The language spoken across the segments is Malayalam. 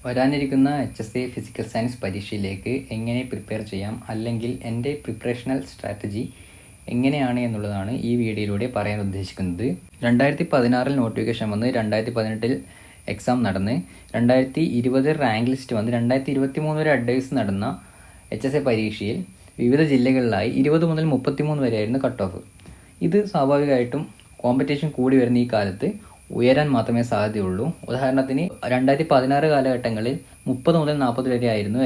വരാനിരിക്കുന്ന HSC ഫിസിക്കൽ സയൻസ് പരീക്ഷയിലേക്ക് എങ്ങനെ പ്രിപ്പയർ ചെയ്യാം, അല്ലെങ്കിൽ എൻ്റെ പ്രിപ്പറേഷണൽ സ്ട്രാറ്റജി എങ്ങനെയാണ് എന്നുള്ളതാണ് ഈ വീഡിയോയിലൂടെ പറയാൻ ഉദ്ദേശിക്കുന്നത്. 2016 നോട്ടിഫിക്കേഷൻ വന്ന് 2018 എക്സാം നടന്ന് 2020 റാങ്ക് ലിസ്റ്റ് വന്ന് 2023 വരെ അഡ്വൈസ് നടന്ന HSC പരീക്ഷയിൽ വിവിധ ജില്ലകളിലായി 20 മുതൽ 33 വരെയായിരുന്നു കട്ട് ഓഫ്. ഇത് സ്വാഭാവികമായിട്ടും കോമ്പറ്റീഷൻ കൂടി വരുന്ന ഈ കാലത്ത് ഉയരാൻ മാത്രമേ സാധ്യതയുള്ളൂ. ഉദാഹരണത്തിന് 2016 കാലഘട്ടങ്ങളിൽ 30 മുതൽ 40 വരെ ആയിരുന്നു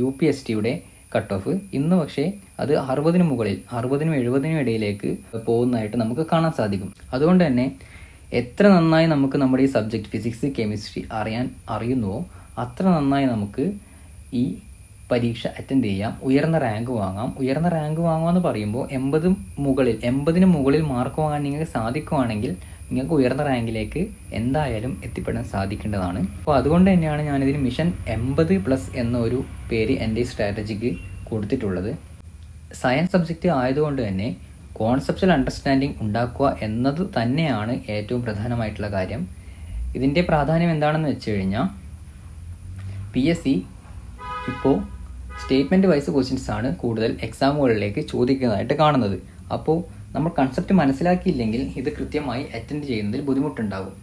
UPSCയുടെ കട്ട് ഓഫ്. ഇന്ന് പക്ഷേ അത് 60-ന് മുകളിൽ 60-നും 70-നും ഇടയിലേക്ക് പോകുന്നതായിട്ട് നമുക്ക് കാണാൻ സാധിക്കും. അതുകൊണ്ട് തന്നെ എത്ര നന്നായി നമുക്ക് നമ്മുടെ ഈ സബ്ജക്റ്റ് ഫിസിക്സ് കെമിസ്ട്രി അറിയുന്നുവോ അത്ര നന്നായി നമുക്ക് ഈ പരീക്ഷ അറ്റൻഡ് ചെയ്യാം, ഉയർന്ന റാങ്ക് വാങ്ങാം. ഉയർന്ന റാങ്ക് വാങ്ങുക എന്ന് പറയുമ്പോൾ 80-ന് മുകളിൽ മാർക്ക് വാങ്ങാൻ നിങ്ങൾക്ക് സാധിക്കുവാണെങ്കിൽ നിങ്ങൾക്ക് ഉയർന്ന റാങ്കിലേക്ക് എന്തായാലും എത്തിപ്പെടാൻ സാധിക്കേണ്ടതാണ്. അപ്പോൾ അതുകൊണ്ട് തന്നെയാണ് ഞാനിതിന് മിഷൻ 80+ എന്ന ഒരു പേര് എൻ്റെ ഈ സ്ട്രാറ്റജിക്ക് കൊടുത്തിട്ടുള്ളത്. സയൻസ് സബ്ജക്റ്റ് ആയതുകൊണ്ട് തന്നെ കോൺസെപ്ച്വൽ അണ്ടർസ്റ്റാൻഡിങ് ഉണ്ടാക്കുക എന്നത് തന്നെയാണ് ഏറ്റവും പ്രധാനമായിട്ടുള്ള കാര്യം. ഇതിൻ്റെ പ്രാധാന്യം എന്താണെന്ന് വെച്ച് കഴിഞ്ഞാൽ PSC ഇപ്പോൾ സ്റ്റേറ്റ്മെൻറ്റ് വൈസ് ക്വസ്റ്റ്യൻസ് ആണ് കൂടുതൽ എക്സാമുകളിലേക്ക് ചോദിക്കുന്നതായിട്ട് കാണുന്നത്. അപ്പോൾ നമ്മൾ കൺസെപ്റ്റ് മനസ്സിലാക്കിയില്ലെങ്കിൽ ഇത് കൃത്യമായി അറ്റൻഡ് ചെയ്യുന്നതിൽ ബുദ്ധിമുട്ടുണ്ടാകും.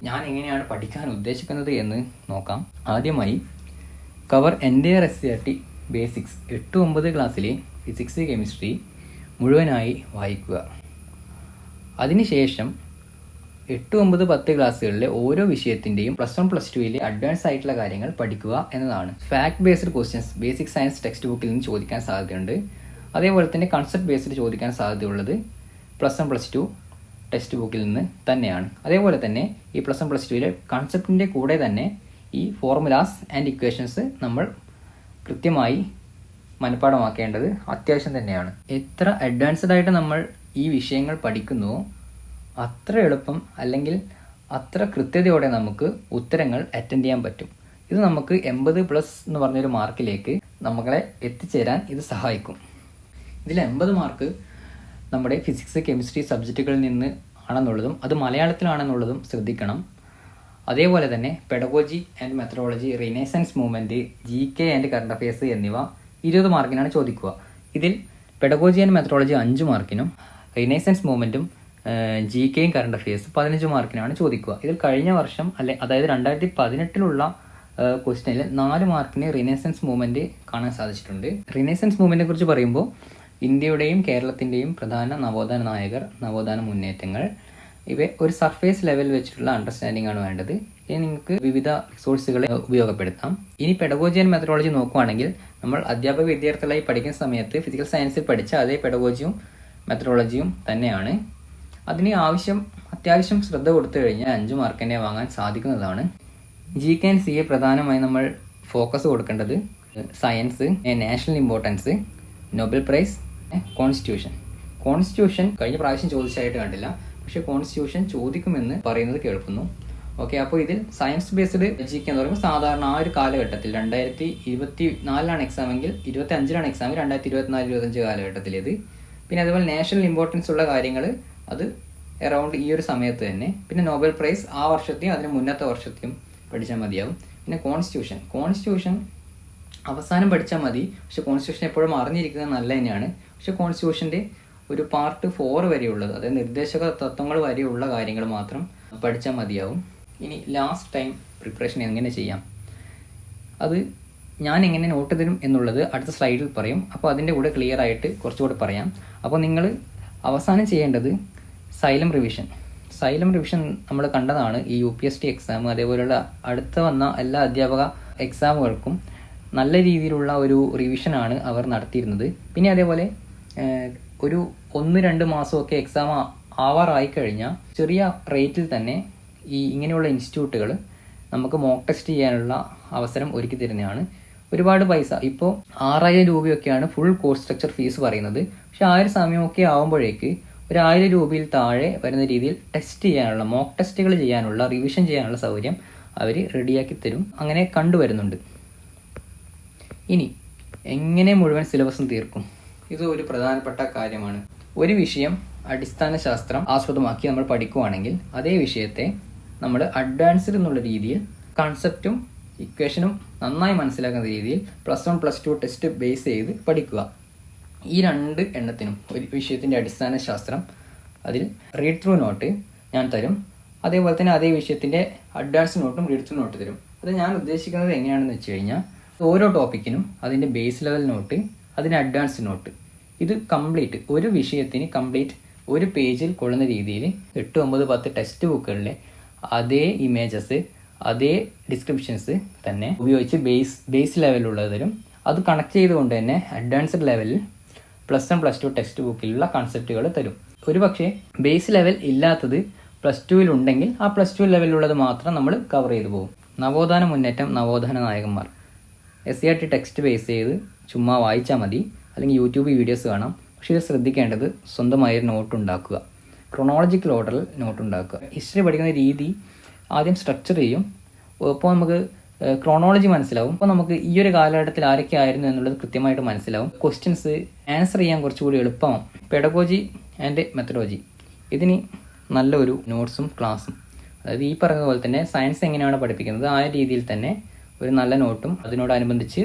ഞാൻ എങ്ങനെയാണ് പഠിക്കാൻ ഉദ്ദേശിക്കുന്നത് എന്ന് നോക്കാം. ആദ്യമായി കവർ എൻ്റയർ SCERT ബേസിക്സ് 8-9 ക്ലാസ്സിലെ ഫിസിക്സ് കെമിസ്ട്രി മുഴുവനായി വായിക്കുക. അതിനുശേഷം 8-9-10 ക്ലാസ്സുകളിലെ ഓരോ വിഷയത്തിൻ്റെയും +1 +2 അഡ്വാൻസ് ആയിട്ടുള്ള കാര്യങ്ങൾ പഠിക്കുക എന്നതാണ്. Fact based questions basic science text ബുക്കിൽ നിന്ന് ചോദിക്കാൻ സാധ്യതയുണ്ട്. അതേപോലെ തന്നെ കൺസെപ്റ്റ് ബേസ്ഡ് ചോദിക്കാൻ സാധ്യതയുള്ളത് +1 +2 ടെക്സ്റ്റ് ബുക്കിൽ നിന്ന് തന്നെയാണ്. അതേപോലെ തന്നെ ഈ +1 +2 കൺസെപ്റ്റിൻ്റെ കൂടെ തന്നെ ഈ ഫോർമുലാസ് ആൻഡ് ഇക്വേഷൻസ് നമ്മൾ കൃത്യമായി മനഃപ്പാഠമാക്കേണ്ടത് അത്യാവശ്യം തന്നെയാണ്. എത്ര അഡ്വാൻസ്ഡ് ആയിട്ട് നമ്മൾ ഈ വിഷയങ്ങൾ പഠിക്കുന്നുവോ അത്ര എളുപ്പം അല്ലെങ്കിൽ അത്ര കൃത്യതയോടെ നമുക്ക് ഉത്തരങ്ങൾ അറ്റൻഡ് ചെയ്യാൻ പറ്റും. ഇത് നമുക്ക് 80+ എന്ന് പറഞ്ഞൊരു മാർക്കിലേക്ക് നമ്മളെ എത്തിച്ചേരാൻ ഇത് സഹായിക്കും. ഇതിൽ 80 മാർക്ക് നമ്മുടെ ഫിസിക്സ് കെമിസ്ട്രി സബ്ജക്റ്റുകളിൽ നിന്ന് ആണെന്നുള്ളതും അത് മലയാളത്തിലാണെന്നുള്ളതും ശ്രദ്ധിക്കണം. അതേപോലെ തന്നെ pedagogy and methodology, renaissance movement, GK and current affairs എന്നിവ 20 മാർക്കിനാണ് ചോദിക്കുക. ഇതിൽ പെഡഗോജി ആൻഡ് മെത്തഡോളജി 5 മാർക്കിനും റിനൈസൻസ് മൂവ്മെൻറ്റും GKയും കറണ്ട് അഫയേഴ്സ് 15 മാർക്കിനാണ് ചോദിക്കുക. ഇതിൽ കഴിഞ്ഞ വർഷം അതായത് 2018 ക്വസ്റ്റ്യനിൽ 4 മാർക്കിന് റിനൈസൻസ് മൂവ്മെൻറ്റ് കാണാൻ സാധിച്ചിട്ടുണ്ട്. റിനൈസൻസ് മൂവ്മെൻറ്റിനെ കുറിച്ച് പറയുമ്പോൾ ഇന്ത്യയുടെയും കേരളത്തിൻ്റെയും പ്രധാന നവോത്ഥാന നായകർ, നവോത്ഥാന മുന്നേറ്റങ്ങൾ, ഇവ ഒരു സർഫേസ് ലെവൽ വെച്ചിട്ടുള്ള അണ്ടർസ്റ്റാൻഡിംഗ് ആണ് വേണ്ടത്. ഇനി നിങ്ങൾക്ക് വിവിധ റിസോഴ്സുകളെ ഉപയോഗപ്പെടുത്താം. ഇനി പെഡഗോജി ആൻഡ് മെത്തഡോളജി നോക്കുകയാണെങ്കിൽ നമ്മൾ അധ്യാപക വിദ്യാർത്ഥികളായി പഠിക്കുന്ന സമയത്ത് ഫിസിക്കൽ സയൻസിൽ പഠിച്ച അതേ പെഡഗോജിയും മെത്തഡോളജിയും തന്നെയാണ്. അതിന് അത്യാവശ്യം ശ്രദ്ധ കൊടുത്തു കഴിഞ്ഞാൽ 5 മാർക്ക് തന്നെ വാങ്ങാൻ സാധിക്കുന്നതാണ്. GK ആൻഡ് CA പ്രധാനമായി നമ്മൾ ഫോക്കസ് കൊടുക്കേണ്ടത് science, national importance, Nobel price, constitution കഴിഞ്ഞ പ്രാവശ്യം ചോദിച്ചായിട്ട് കണ്ടില്ല, പക്ഷേ കോൺസ്റ്റിറ്റ്യൂഷൻ ചോദിക്കുമെന്ന് പറയുന്നത് കേൾക്കുന്നു. ഓക്കെ, അപ്പോൾ ഇതിൽ സയൻസ് ബേസ്ഡ് GK എന്ന് പറയുമ്പോൾ സാധാരണ ആ ഒരു കാലഘട്ടത്തിൽ 2024 എക്സാം എങ്കിൽ 2025 എക്സാം, 2024-25 കാലഘട്ടത്തിലേത്. പിന്നെ അതുപോലെ നാഷണൽ ഇമ്പോർട്ടൻസ് ഉള്ള കാര്യങ്ങൾ അത് അറൗണ്ട് ഈ ഒരു സമയത്ത് തന്നെ. പിന്നെ നോബൽ പ്രൈസ് ആ വർഷത്തെയും അതിന് മുന്നത്തെ വർഷത്തെയും പഠിച്ചാൽ മതിയാവും. പിന്നെ കോൺസ്റ്റിറ്റ്യൂഷൻ അവസാനം പഠിച്ചാൽ മതി, പക്ഷെ കോൺസ്റ്റിറ്റ്യൂഷൻ എപ്പോഴും അറിഞ്ഞിരിക്കുന്നത് നല്ല തന്നെയാണ്. പക്ഷെ കോൺസ്റ്റിറ്റ്യൂഷൻ്റെ ഒരു പാർട്ട് 4 വരെയുള്ളത്, അതായത് നിർദ്ദേശക തത്വങ്ങൾ വരെയുള്ള കാര്യങ്ങൾ മാത്രം പഠിച്ചാൽ മതിയാവും. ഇനി ലാസ്റ്റ് ടൈം പ്രിപ്പറേഷൻ എങ്ങനെ ചെയ്യാം, അത് ഞാൻ എങ്ങനെ നോട്ട് തരും എന്നുള്ളത് അടുത്ത സ്ലൈഡിൽ പറയും. അപ്പോൾ അതിൻ്റെ കൂടെ ക്ലിയർ ആയിട്ട് കുറച്ചുകൂടെ പറയാം. അപ്പോൾ നിങ്ങൾ അവസാനം ചെയ്യേണ്ടത് സൈലം റിവിഷൻ നമ്മൾ കണ്ടതാണ്. ഈ UPSC എക്സാം അതേപോലെയുള്ള അടുത്ത വന്ന എല്ലാ അധ്യാപക എക്സാമുകൾക്കും നല്ല രീതിയിലുള്ള ഒരു റിവിഷനാണ് അവർ നടത്തിയിരുന്നത്. പിന്നെ അതേപോലെ ഒരു 1-2 മാസമൊക്കെ എക്സാം ആവാറായി കഴിഞ്ഞാൽ ചെറിയ റേറ്റിൽ തന്നെ ഇങ്ങനെയുള്ള ഇൻസ്റ്റിറ്റ്യൂട്ടുകൾ നമുക്ക് മോക്ക് ടെസ്റ്റ് ചെയ്യാനുള്ള അവസരം ഒരുക്കി തരുന്നതാണ്. ഒരുപാട് പൈസ, ഇപ്പോൾ 6000 രൂപയൊക്കെയാണ് ഫുൾ കോഴ്സ് സ്ട്രക്ചർ ഫീസ് പറയുന്നത്. പക്ഷേ ആ ഒരു സമയമൊക്കെ ആകുമ്പോഴേക്ക് ഒരു 1000 രൂപയിൽ താഴെ വരുന്ന രീതിയിൽ ടെസ്റ്റ് ചെയ്യാനുള്ള, മോക്ക് ടെസ്റ്റുകൾ ചെയ്യാനുള്ള, റിവിഷൻ ചെയ്യാനുള്ള സൗകര്യം അവർ റെഡിയാക്കി തരും. അങ്ങനെ കണ്ടുവരുന്നുണ്ട്. ഇനി എങ്ങനെ മുഴുവൻ സിലബസും തീർക്കും, ഇത് ഒരു പ്രധാനപ്പെട്ട കാര്യമാണ്. ഒരു വിഷയം അടിസ്ഥാന ശാസ്ത്രം ആസ്പദമാക്കി നമ്മൾ പഠിക്കുകയാണെങ്കിൽ അതേ വിഷയത്തെ നമ്മൾ അഡ്വാൻസ്ഡ് എന്നുള്ള രീതിയിൽ കൺസെപ്റ്റും ഇക്വേഷനും നന്നായി മനസ്സിലാക്കുന്ന രീതിയിൽ +1 +2 ടെസ്റ്റ് ബേസ് ചെയ്ത് പഠിക്കുക. ഈ 2 എണ്ണത്തിനും ഒരു വിഷയത്തിൻ്റെ അടിസ്ഥാന ശാസ്ത്രം, അതിൽ റീഡ് ത്രൂ നോട്ട് ഞാൻ തരും. അതേപോലെ തന്നെ അതേ വിഷയത്തിൻ്റെ അഡ്വാൻസ് നോട്ടും റീഡ് ത്രൂ നോട്ട് തരും. അത് ഞാൻ ഉദ്ദേശിക്കുന്നത് എങ്ങനെയാണെന്ന് വെച്ച് കഴിഞ്ഞാൽ, ഓരോ ടോപ്പിക്കിനും അതിൻ്റെ ബേസ് ലെവൽ നോട്ട്, അതിൻ്റെ അഡ്വാൻസ് നോട്ട്, ഇത് കംപ്ലീറ്റ് ഒരു വിഷയത്തിന് കംപ്ലീറ്റ് ഒരു പേജിൽ കൊള്ളുന്ന രീതിയിൽ 8, 9, 10 ടെക്സ്റ്റ് ബുക്കുകളിലെ അതേ ഇമേജസ്, അതേ ഡിസ്ക്രിപ്ഷൻസ് തന്നെ ഉപയോഗിച്ച് ബേസ് ലെവലുള്ളത് തരും. അത് കണക്ട് ചെയ്തുകൊണ്ട് തന്നെ അഡ്വാൻസ്ഡ് ലെവലിൽ +1 +2 ടെക്സ്റ്റ് ബുക്കിലുള്ള കൺസെപ്റ്റുകൾ തരും. ഒരു പക്ഷേ ബേസ് ലെവൽ ഇല്ലാത്തത് +2 ഉണ്ടെങ്കിൽ ആ +2 ലെവലിലുള്ളത് മാത്രം നമ്മൾ കവർ ചെയ്തു പോകും. നവോത്ഥാന മുന്നേറ്റം, നവോത്ഥാന നായകന്മാർ, SCERT ടെക്സ്റ്റ് ബേസ് ചെയ്ത് ചുമ്മാ വായിച്ചാൽ മതി, അല്ലെങ്കിൽ യൂട്യൂബ് വീഡിയോസ് കാണാം. പക്ഷേ ഇത് ശ്രദ്ധിക്കേണ്ടത് സ്വന്തമായൊരു നോട്ട് ഉണ്ടാക്കുക, ക്രൊണോളജിക്കൽ ഓർഡറിൽ നോട്ട് ഉണ്ടാക്കുക. ഹിസ്റ്ററി പഠിക്കുന്ന രീതി ആദ്യം സ്ട്രക്ചർ ചെയ്യും. അപ്പോൾ നമുക്ക് ക്രോണോളജി മനസ്സിലാവും. അപ്പോൾ നമുക്ക് ഈ ഒരു കാലഘട്ടത്തിൽ ആരൊക്കെ ആയിരുന്നു എന്നുള്ളത് കൃത്യമായിട്ട് മനസ്സിലാവും. ക്വസ്റ്റ്യൻസ് ആൻസർ ചെയ്യാൻ കുറച്ചുകൂടി എളുപ്പമാവും. പെഡഗോജി ആൻഡ് മെത്തഡോളജി, ഇതിന് നല്ലൊരു നോട്ട്സും ക്ലാസ്സും, അതായത് ഈ പറയുന്ന പോലെ തന്നെ സയൻസ് എങ്ങനെയാണ് പഠിപ്പിക്കുന്നത് ആ രീതിയിൽ തന്നെ ഒരു നല്ല നോട്ടും അതിനോടനുബന്ധിച്ച്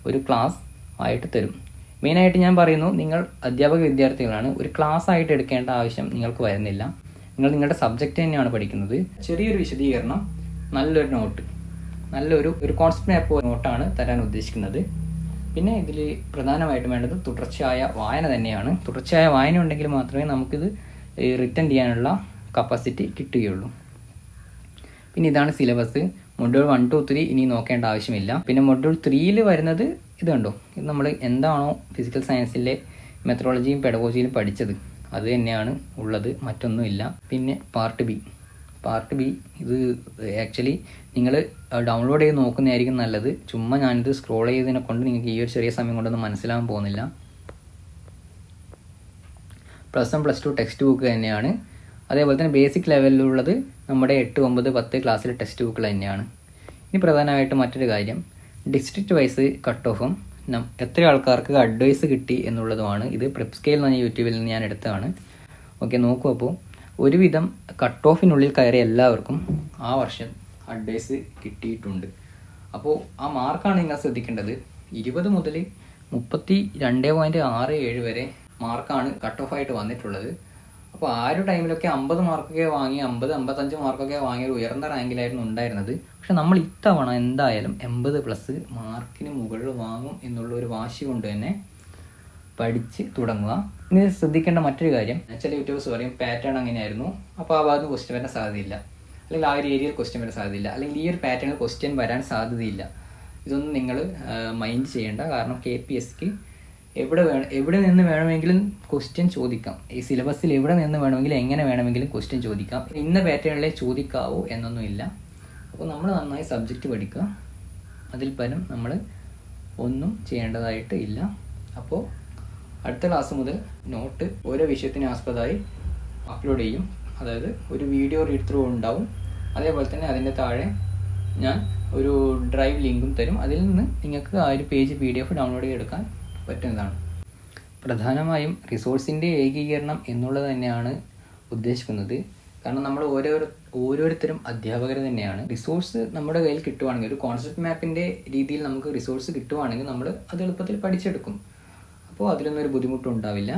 ഒരു ക്ലാസ് ആയിട്ട് തരും. മെയിനായിട്ട് ഞാൻ പറയുന്നു, നിങ്ങൾ അധ്യാപക വിദ്യാർത്ഥികളാണ്, ഒരു ക്ലാസ് ആയിട്ട് എടുക്കേണ്ട ആവശ്യം നിങ്ങൾക്ക് വരുന്നില്ല. നിങ്ങൾ നിങ്ങളുടെ സബ്ജക്റ്റ് തന്നെയാണ് പഠിക്കുന്നത്. ചെറിയൊരു വിശദീകരണം, നല്ലൊരു നോട്ട്, നല്ലൊരു കോൺസെപ്റ്റ് മാപ്പ് നോട്ടാണ് തരാൻ ഉദ്ദേശിക്കുന്നത്. പിന്നെ ഇതിൽ പ്രധാനമായിട്ടും വേണ്ടത് തുടർച്ചയായ വായന തന്നെയാണ്. തുടർച്ചയായ വായന ഉണ്ടെങ്കിൽ മാത്രമേ നമുക്കിത് റിട്ടേൺ ചെയ്യാനുള്ള കപ്പാസിറ്റി കിട്ടുകയുള്ളൂ. പിന്നെ ഇതാണ് സിലബസ്. മൊഡ്യൂൾ 1, 2, 3 ഇനി നോക്കേണ്ട ആവശ്യമില്ല. പിന്നെ മൊഡ്യൂൾ 3 വരുന്നത് ഇത് കണ്ടോ, ഇത് നമ്മൾ എന്താണോ ഫിസിക്കൽ സയൻസിലെ മെത്തഡോളജിയും പെഡഗോജിയിലും പഠിച്ചത് അത് തന്നെയാണ് ഉള്ളത്, മറ്റൊന്നുമില്ല. പിന്നെ പാർട്ട് ബി ഇത് ആക്ച്വലി നിങ്ങൾ ഡൗൺലോഡ് ചെയ്ത് നോക്കുന്നതായിരിക്കും നല്ലത്. ചുമ്മാ ഞാനിത് സ്ക്രോൾ ചെയ്തതിനെ കൊണ്ട് നിങ്ങൾക്ക് ഈ ഒരു ചെറിയ സമയം കൊണ്ടൊന്നും മനസ്സിലാകാൻ പോകുന്നില്ല. +1 +2 ടെക്സ്റ്റ് ബുക്ക് തന്നെയാണ്. അതേപോലെ തന്നെ ബേസിക് ലെവലിലുള്ളത് നമ്മുടെ 8, 9, 10 ക്ലാസ്സിലെ ടെക്സ്റ്റ് ബുക്കുകൾ തന്നെയാണ്. ഇനി പ്രധാനമായിട്ടും മറ്റൊരു കാര്യം, ഡിസ്ട്രിക്റ്റ് വൈസ് കട്ട് ഓഫും എത്ര ആൾക്കാർക്ക് അഡ്വൈസ് കിട്ടി എന്നുള്ളതുമാണ്. ഇത് പ്രെപ്പ് സ്കെയിൽ എന്ന് പറഞ്ഞ യൂട്യൂബിൽ നിന്ന് ഞാൻ എടുത്തതാണ്. ഓക്കെ, നോക്കൂ. അപ്പോൾ ഒരുവിധം കട്ട് ഓഫിനുള്ളിൽ കയറിയ എല്ലാവർക്കും ആ വർഷം അഡ്വൈസ് കിട്ടിയിട്ടുണ്ട്. അപ്പോൾ ആ മാർക്കാണ് നിങ്ങൾ ശ്രദ്ധിക്കേണ്ടത്. 20 മുതൽ 32.67 വരെ മാർക്കാണ് കട്ട് ഓഫായിട്ട് വന്നിട്ടുള്ളത്. അപ്പോൾ ആ ഒരു ടൈമിലൊക്കെ 50 മാർക്കൊക്കെ വാങ്ങി 50-55 മാർക്കൊക്കെ വാങ്ങിയ ഒരു ഉയർന്ന റാങ്കിലായിരുന്നു ഉണ്ടായിരുന്നത്. പക്ഷെ നമ്മൾ ഇത്തവണ എന്തായാലും 80+ മാർക്കിന് മുകളിൽ വാങ്ങും എന്നുള്ള ഒരു വാശി കൊണ്ട് തന്നെ പഠിച്ച് തുടങ്ങുക. ഇനി ശ്രദ്ധിക്കേണ്ട മറ്റൊരു കാര്യം, ചില യൂട്യൂബേഴ്സ് പറയും പാറ്റേൺ അങ്ങനെയായിരുന്നു, അപ്പോൾ ആ ഭാഗത്ത് ക്വസ്റ്റ്യൻ വരാൻ സാധ്യതയില്ല, അല്ലെങ്കിൽ ആ ഒരു ഏരിയയിൽ ക്വസ്റ്റ്യൻ വരാൻ സാധ്യതയില്ല, അല്ലെങ്കിൽ ഈ ഒരു പാറ്റേണിൽ ക്വസ്റ്റ്യൻ വരാൻ സാധ്യതയില്ല. ഇതൊന്നും നിങ്ങൾ മൈൻഡ് ചെയ്യേണ്ട. കാരണം KPSSക്ക് എവിടെ നിന്ന് വേണമെങ്കിലും ക്വസ്റ്റ്യൻ ചോദിക്കാം. ഈ സിലബസിൽ എവിടെ നിന്ന് വേണമെങ്കിലും എങ്ങനെ വേണമെങ്കിലും ക്വസ്റ്റ്യൻ ചോദിക്കാം. ഇന്ന പാറ്റേണിലെ ചോദിക്കാവോ എന്നൊന്നുമില്ല. അപ്പോൾ നമ്മൾ നന്നായി സബ്ജക്റ്റ് പഠിക്കുക, അതിൽ പരം നമ്മൾ ഒന്നും ചെയ്യേണ്ടതായിട്ട് ഇല്ല. അപ്പോൾ അടുത്ത ക്ലാസ് മുതൽ നോട്ട് ഓരോ വിഷയത്തിനെ ആസ്പദമായി അപ്ലോഡ് ചെയ്യും. അതായത് ഒരു വീഡിയോ റീഡ് ത്രൂ ഉണ്ടാവും. അതേപോലെ തന്നെ അതിൻ്റെ താഴെ ഞാൻ ഒരു ഡ്രൈവ് ലിങ്കും തരും. അതിൽ നിന്ന് നിങ്ങൾക്ക് ആ ഒരു പേജ് PDF ഡൗൺലോഡ് ചെയ്തെടുക്കാൻ പറ്റുന്നതാണ്. പ്രധാനമായും റിസോഴ്സിൻ്റെ ഏകീകരണം എന്നുള്ളത് തന്നെയാണ് ഉദ്ദേശിക്കുന്നത്. കാരണം നമ്മൾ ഓരോരുത്തരും അധ്യാപകർ തന്നെയാണ്. റിസോഴ്സ് നമ്മുടെ കയ്യിൽ കിട്ടുവാണെങ്കിൽ, ഒരു കോൺസെപ്റ്റ് മാപ്പിൻ്റെ രീതിയിൽ നമുക്ക് റിസോഴ്സ് കിട്ടുവാണെങ്കിൽ നമ്മൾ അത് എളുപ്പത്തിൽ പഠിച്ചെടുക്കും. അപ്പോൾ അതിലൊന്നും ഒരു ബുദ്ധിമുട്ടുണ്ടാവില്ല.